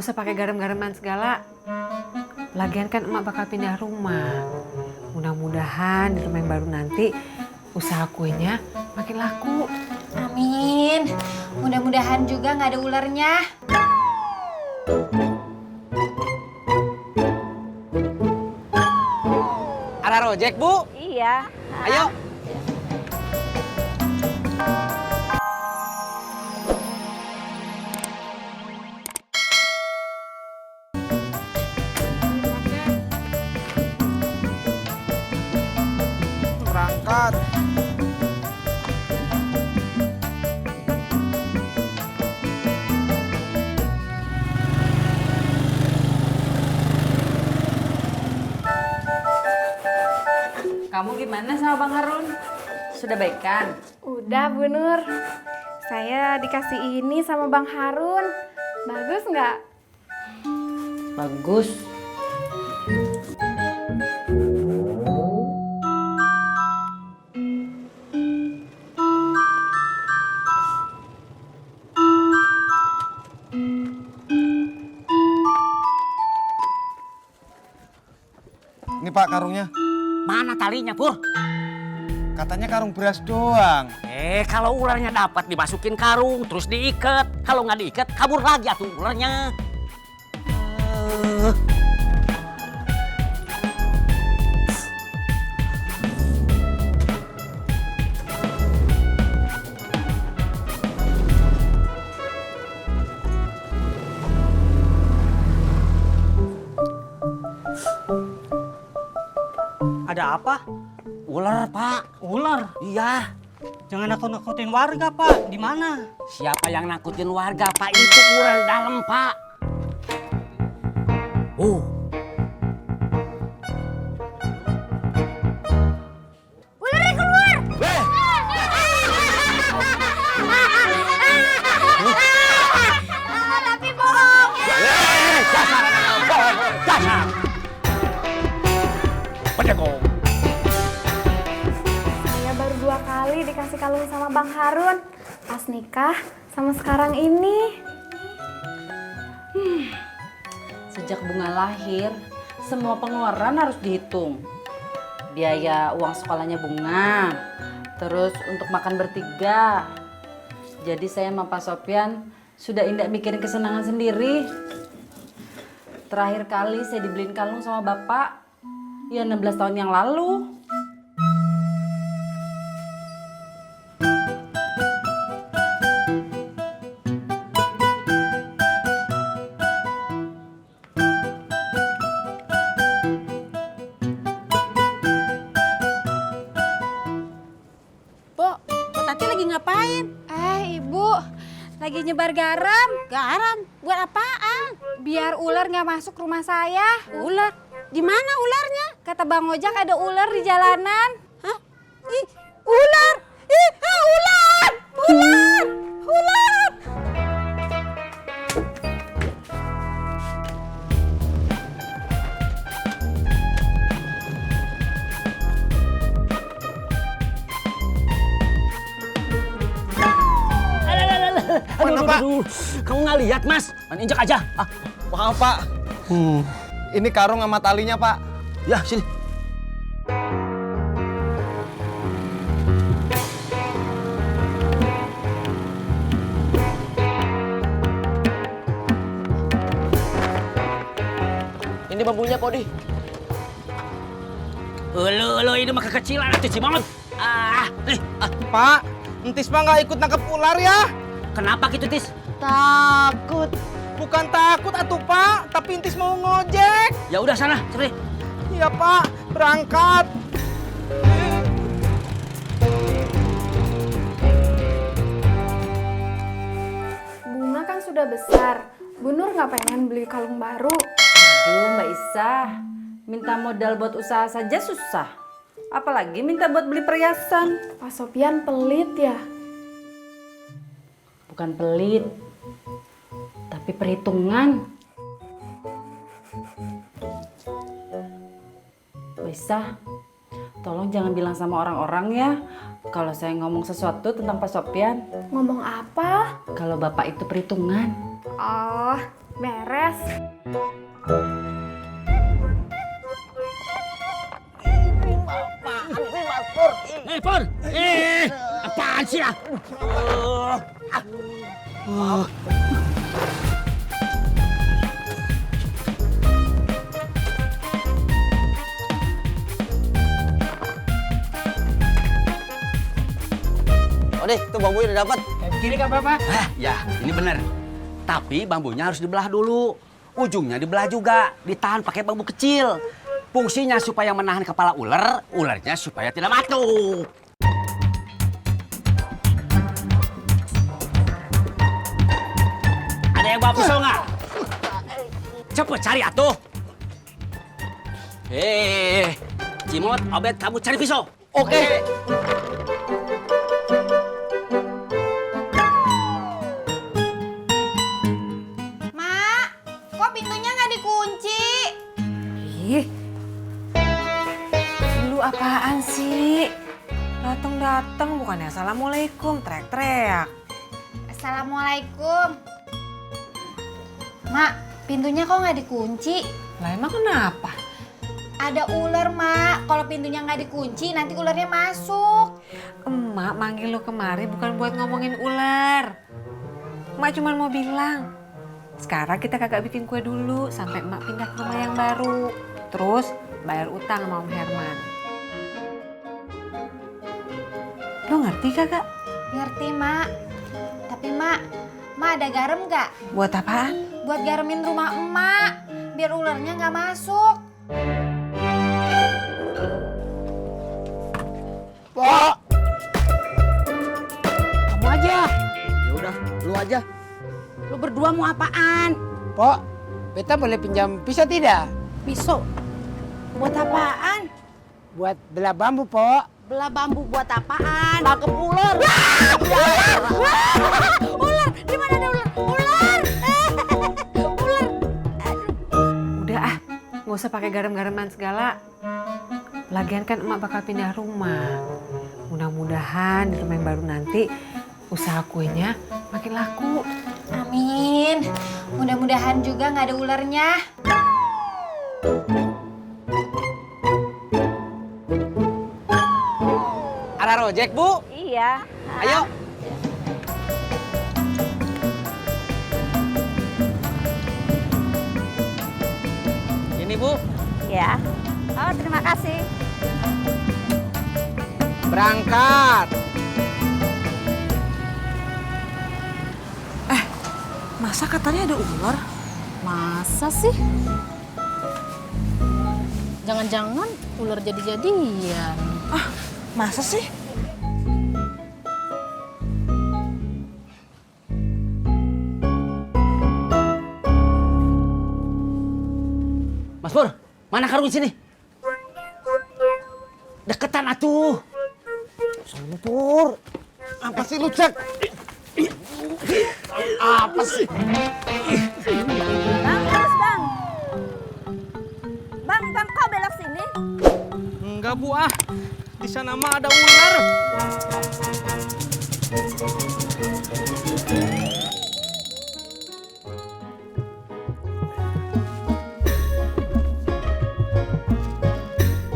usah pakai garam-garaman segala. Lagian kan emak bakal pindah rumah. Mudah-mudahan di rumah yang baru nanti usaha kuenya makin laku. Amin. Mudah-mudahan juga nggak ada ularnya. Ada rojek, Bu? Iya. Ayo. Berangkat. Kamu gimana sama Bang Harun? Sudah baikan? Udah Bu Nur, saya dikasih ini sama Bang Harun. Bagus nggak? Bagus. Ini Pak karungnya. Mana talinya, Pur? Katanya karung beras doang. Kalau ularnya dapat dimasukin karung, terus diikat. Kalau nggak diikat, kabur lagi atuh ularnya. Ada apa? Ular, Pak. Ular? Iya. Jangan nakut-nakutin warga, Pak. Di mana? Siapa yang nakutin warga, Pak? Itu ular dalam, Pak. Ularnya keluar. Tapi bohong. Dasar anak bohong. Dasar. Pedegong. Saya baru 2 kali dikasih kalung sama Bang Harun. Pas nikah sama sekarang ini. Sejak Bunga lahir, semua pengeluaran harus dihitung. Biaya uang sekolahnya Bunga, terus untuk makan bertiga. Jadi saya sama Pak Sopyan sudah indah mikirin kesenangan sendiri. Terakhir kali saya dibeliin kalung sama Bapak, ya 16 tahun yang lalu. Tati lagi ngapain? Ibu, lagi nyebar garam. Garam? Buat apaan? Biar ular nggak masuk rumah saya. Ular? Di mana ularnya? Kata Bang Ojak ada ular di jalanan. Hah? Ih, ular! Ular! Ular! Ular! Aduh, kamu nggak lihat, Mas? Main injak aja. Maaf Pak. Ini karung sama talinya Pak. Ya, sini. Ini bambunya Podi. Elu, ini mah kekecilan atuh Cimot. Nih. Pak, entis mah nggak ikut nangkep ular ya? Kenapa gitu, Tis? Takut. Bukan takut atuh Pak, tapi entis mau ngojek. Ya udah sana, cepet. Iya Pak, berangkat. Bunga kan sudah besar. Bu Nur nggak pengen beli kalung baru. Aduh Mbak Isah, minta modal buat usaha saja susah. Apalagi minta buat beli perhiasan. Pak Sopyan pelit ya. Bukan pelit, tapi perhitungan. Bisa, tolong jangan bilang sama orang-orang ya kalau saya ngomong sesuatu tentang Pak Sopyan. Ngomong apa? Kalau Bapak itu perhitungan. Oh, Beres. Pur! Apaan sih ah? Ode, tuh bambunya udah dapat. Kiri kan Bapak? Ya, ini bener. Tapi bambunya harus dibelah dulu. Ujungnya dibelah juga, ditahan pakai bambu kecil. Fungsinya supaya menahan kepala ular, ularnya supaya tidak masuk. Ada yang bawa pisau nggak? Cepet cari atuh. Cimot, Obed, kamu cari pisau. Oke. Mak, kok pintunya nggak dikunci? Ih, lu apaan sih? Datang bukannya assalamualaikum, teriak-teriak. Assalamualaikum. Mak, pintunya kok nggak dikunci? Lah emang kenapa? Ada ular, Mak. Kalau pintunya nggak dikunci, nanti ularnya masuk. Emak manggil lu kemari bukan buat ngomongin ular. Emak cuma mau bilang, sekarang kita kagak bikin kue dulu sampai emak pindah ke rumah yang baru. Terus bayar utang sama Om Herman. Lu ngerti kagak? Ngerti, Mak. Tapi, Mak ada garam nggak? Buat apaan? Buat garemin rumah emak, biar ularnya nggak masuk. Pak. Kamu aja. Ya udah, lu aja. Lu berdua mau apaan? Pok, beta boleh pinjam pisau tidak? Pisau. Buat apaan? Buat belah bambu, Pok. Belah bambu buat apaan? Tangkep ular. Ular, di mana ada ular? Ular! Ular! Udah ah, nggak usah pakai garam-garaman segala. Lagian kan emak bakal pindah rumah. Mudah-mudahan di rumah yang baru nanti usaha kuenya makin laku. Amin. Mudah-mudahan juga nggak ada ularnya. Ada rojek, Bu? Iya. Ayo. Ini, Bu. Ya. Oh, terima kasih. Berangkat. Masa katanya ada ular? Masa sih? Jangan-jangan ular jadi-jadian. Masa sih? Mas Pur, mana karung di sini? Deketan atuh. Sono, Pur. Apa sih lu, Cek? Apa sih? Bang, terus bang. Bang, kok belok sini? Enggak, Bu, ah. Di sana mah ada ular.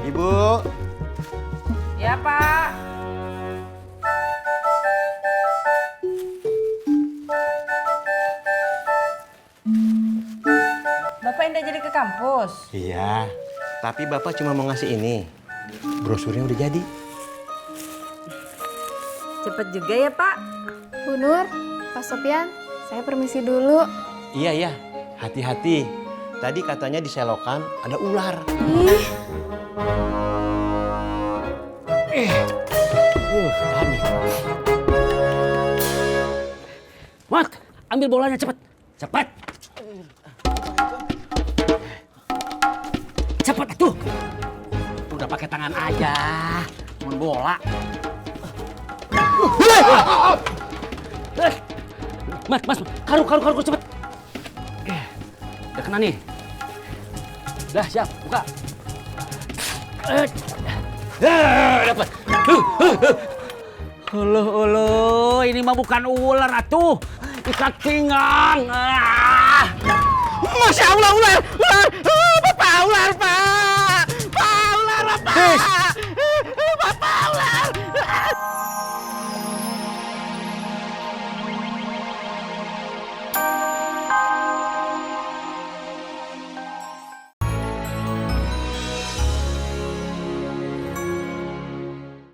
Ibu. Ya Pak. Bapak indah jadi ke kampus. Iya, tapi Bapak cuma mau ngasih ini. Brosurnya udah jadi. Cepet juga ya Pak. Bu Nur, Pak Sopyan, saya permisi dulu. Iya, hati-hati. Tadi katanya di selokan ada ular. Kami. Mat, ambil bolanya cepet. Cepet. Cepet atuh. Udah pakai tangan aja. Mau bola. Mas, karung cepet. Udah kena nih. Dah siap, buka. Dapat. Uluh, ini mah bukan ular atuh. Ikat pinggang. Masya Allah, ular! Ular! Bapak, ular, Pak!